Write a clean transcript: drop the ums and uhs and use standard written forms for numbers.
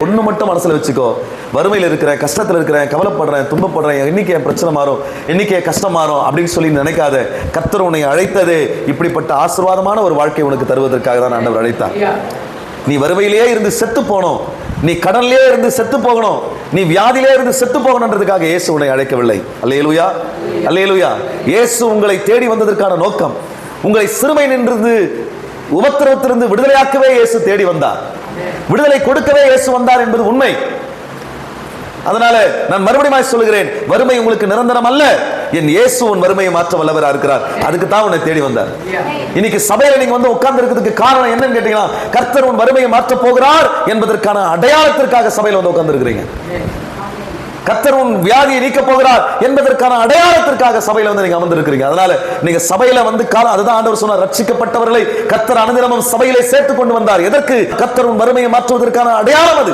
ஒண்ணு மட்டும் மனசுல வச்சுக்கோ, வறுமையில் இருக்கிறேன், கஷ்டத்துல இருக்கிறேன், கவலைப்படுறேன், துன்பப்படுறேன், இன்னைக்கு என் பிரச்சனை மாறும், இன்னைக்கு என் கஷ்டம் மாறும் அப்படின்னு சொல்லி நினைக்காத. கர்த்தர் உன்னை அழைத்தது இப்படிப்பட்ட ஆசீர்வாதமான ஒரு வாழ்க்கை உனக்கு தருவதற்காக தான் ஆண்டவர் அழைத்தார். நீ வறுமையிலேயே இருந்து செத்து போகணும், நீ கடன்லயே இருந்து செத்து போகணும், நீ வியாதியிலே இருந்து செத்து போகணுன்றதுக்காக இயேசு உன்னை அழைக்கவில்லை. அல்லேலூயா, அல்லேலூயா. இயேசு உங்களை தேடி வந்ததற்கான நோக்கம், உங்களை சிறுமை நின்றது உபத்திரவத்திலிருந்து விடுதலையாக்கவே இயேசு தேடி வந்தார், விடுதலை கொடுக்கவே இயேசு வந்தார் என்பது உண்மை. அதனால நான் மறுபடியும் சொல்லுகிறேன், வறுமை உங்களுக்கு நிரந்தரம் அல்ல. என் இயேசு உன் வறுமையை மாற்ற வல்லவராக இருக்கிறார். அதுக்கு தான் உன்னை தேடி வந்தார். இன்னைக்கு சபையில நீங்க வந்து உட்கார்ந்து இருக்கிறதுக்கு காரணம் என்னன்னு கேட்டீங்கன்னா, கர்த்தர் உன் வறுமையை மாற்ற போகிறார் என்பதற்கான அடையாளத்திற்காக சபையில வந்து உட்கார்ந்து இருக்கிறீங்க. கர்த்தர் உன் வியாதியை நீக்க போகிறார் என்பதற்கான அடையாளத்திற்காக சபையில வந்து நீங்க அமர்ந்திருக்கிறீங்க. அதனால நீங்க சபையில வந்து அதுதான் ஆண்டவர் சொன்னார், ரட்சிக்கப்பட்டவர்களை கர்த்தர் அனுதினமும் சபையிலே சேர்த்து கொண்டு வந்தார். எதற்கு? கர்த்தர் உன் வறுமையை மாற்றுவதற்கான அடையாளம் அது.